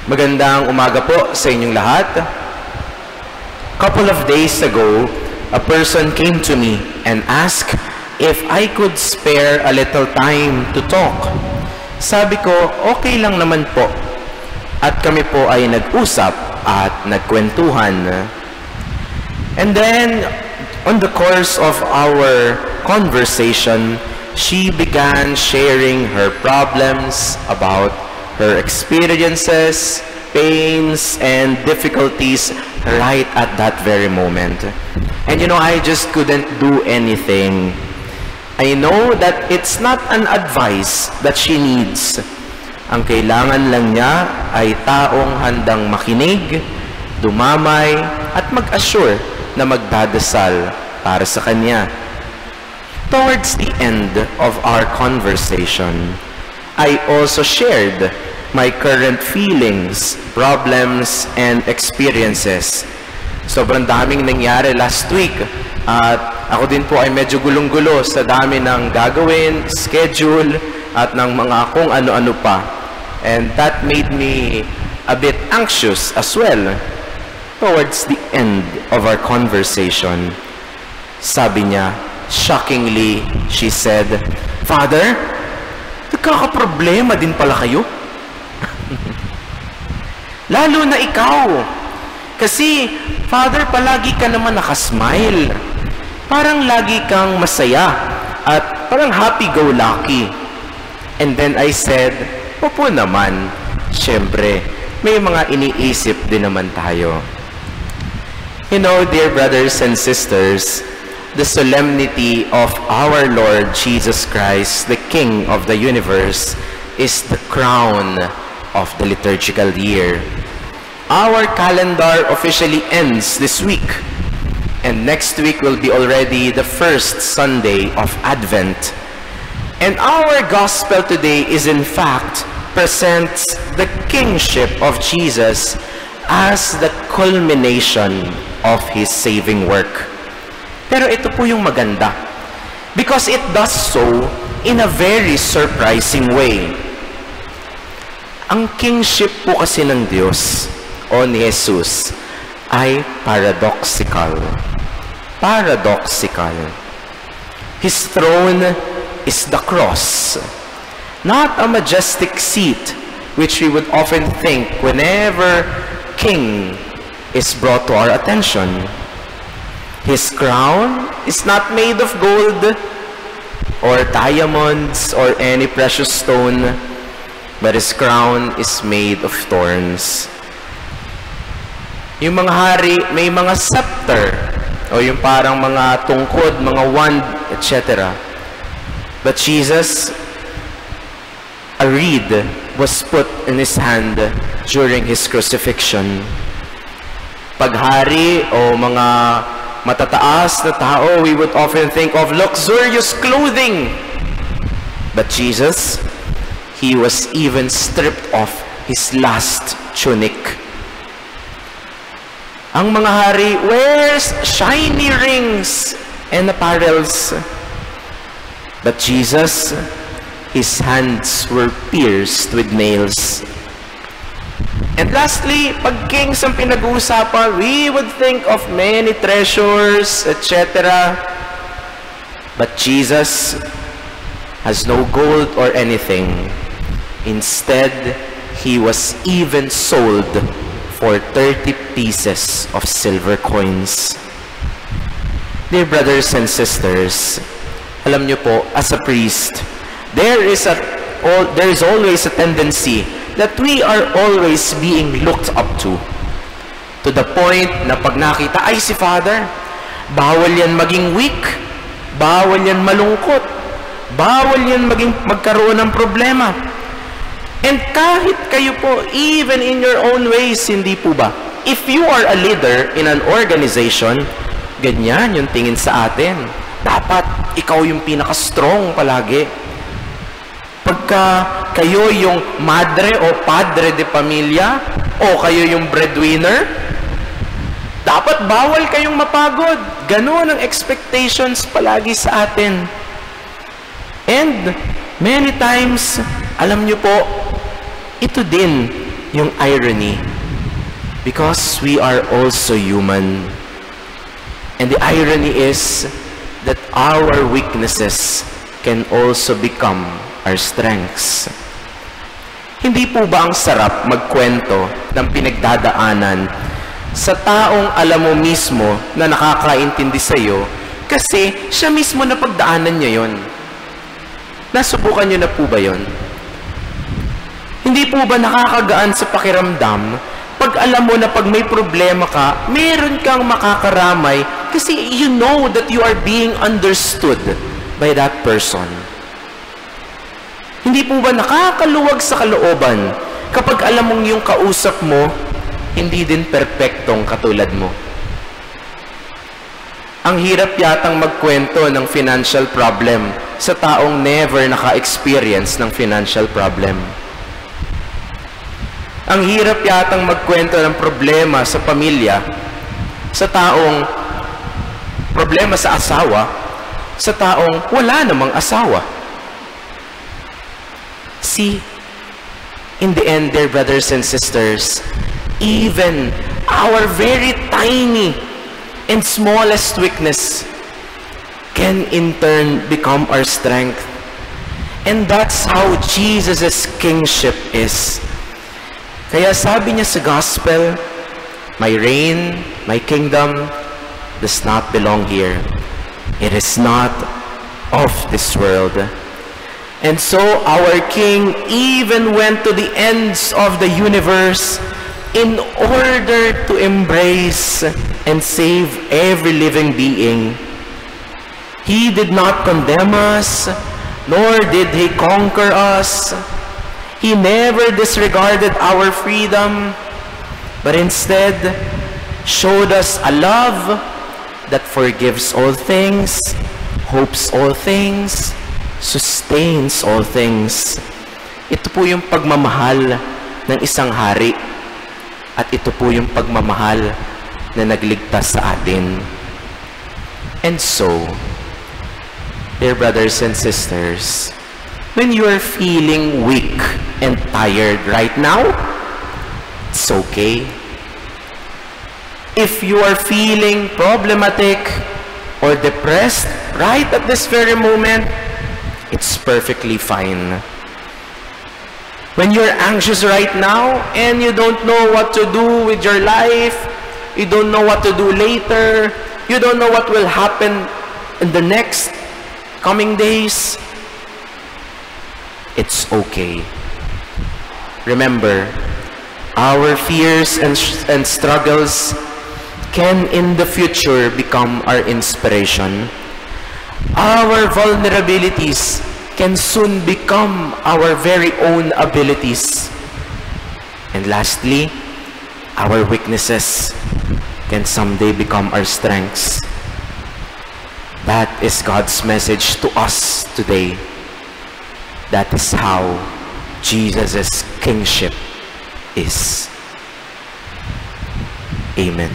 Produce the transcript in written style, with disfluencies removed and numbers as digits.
Magandang umaga po sa inyong lahat. Couple of days ago, a person came to me and asked if I could spare a little time to talk. Sabi ko, okay lang naman po. At kami po ay nag-usap at nagkwentuhan. And then, on the course of our conversation, she began sharing her problems about her experiences, pains, and difficulties right at that very moment. And you know, I just couldn't do anything. I know that it's not an advice that she needs. Ang kailangan lang niya ay taong handang makinig, dumamay, at mag-assure na magdadasal para sa kanya. Towards the end of our conversation, I also shared my current feelings, problems, and experiences. Sobrang daming nangyari last week at ako din po ay medyo gulong-gulo sa dami ng gagawin, schedule, at ng mga kung ano-ano pa. And that made me a bit anxious as well. Towards the end of our conversation, sabi niya, shockingly, she said, "Father, nagkakaproblema din pala kayo?" Lalo na ikaw. Kasi, Father, palagi ka naman nakasmile. Parang lagi kang masaya at parang happy-go-lucky. And then I said, opo naman. Siyempre, may mga iniisip din naman tayo. You know, dear brothers and sisters, the solemnity of our Lord Jesus Christ, the King of the universe, is the crown of the liturgical year. Our calendar officially ends this week, and next week will be already the first Sunday of Advent. And our gospel today is in fact presents the kingship of Jesus as the culmination of His saving work. Pero ito po yung maganda, because it does so in a very surprising way. Ang kingship po kasi ng Diyos o ni Jesus ay paradoxical. Paradoxical. His throne is the cross, not a majestic seat which we would often think whenever king is brought to our attention. His crown is not made of gold or diamonds or any precious stone, but His crown is made of thorns. Yung mga hari, may mga scepter, o yung parang mga tungkod, mga wand, etc. But Jesus, a reed was put in His hand during His crucifixion. Paghari o mga matataas na tao, we would often think of luxurious clothing. But Jesus, He was even stripped off His last tunic. Ang mga hari wears shiny rings and apparels. But Jesus, His hands were pierced with nails. And lastly, pag kings ang pinag-uusapan, we would think of many treasures, etc. But Jesus has no gold or anything. Instead, He was even sold for 30 pieces of silver coins. Dear brothers and sisters, alam niyo po, as a priest, there is always a tendency that we are always being looked up to the point na pag nakita, ay si Father, bawal yan maging weak, bawal yan malungkot, bawal yan magkaroon ng problema. And kahit kayo po, even in your own ways, hindi po ba? If you are a leader in an organization, ganyan yung tingin sa atin. Dapat ikaw yung pinaka-strong palagi. Pagka kayo yung madre o padre de pamilya, o kayo yung breadwinner, dapat bawal kayong mapagod. Ganon ang expectations palagi sa atin. And many times, alam nyo po, ito din yung irony, because we are also human. And the irony is that our weaknesses can also become our strengths. Hindi po ba ang sarap magkwento ng pinagdadaanan sa taong alam mo mismo na nakakaintindi sa'yo kasi siya mismo na pagdaanan niya yon? Nasubukan niyo na po ba yon? Hindi po ba nakakagaan sa pakiramdam pag alam mo na pag may problema ka, meron kang makakaramay kasi you know that you are being understood by that person? Hindi po ba nakakaluwag sa kalooban kapag alam mong yung kausap mo, hindi din perpektong katulad mo? Ang hirap yatang magkwento ng financial problem sa taong never naka-experience ng financial problem. Ang hirap yatang magkwento ng problema sa pamilya sa taong problema sa asawa, sa taong wala namang asawa. See, in the end, dear brothers and sisters, even our very tiny and smallest weakness can in turn become our strength. And that's how Jesus' kingship is. Kaya sabi niya sa gospel, my reign, my kingdom does not belong here. It is not of this world. And so our King even went to the ends of the universe in order to embrace and save every living being. He did not condemn us, nor did He conquer us. He never disregarded our freedom, but instead showed us a love that forgives all things, hopes all things, sustains all things. Ito po yung pagmamahal ng isang hari, at ito po yung pagmamahal na nagligtas sa atin. And so, dear brothers and sisters, when you are feeling weak and tired right now, it's okay. If you are feeling problematic or depressed right at this very moment, it's perfectly fine. When you're anxious right now and you don't know what to do with your life, you don't know what to do later, you don't know what will happen in the next coming days, it's okay. Remember, our fears and struggles can in the future become our inspiration. Our vulnerabilities can soon become our very own abilities. And lastly, our weaknesses can someday become our strengths. That is God's message to us today. That is how Jesus' kingship is. Amen.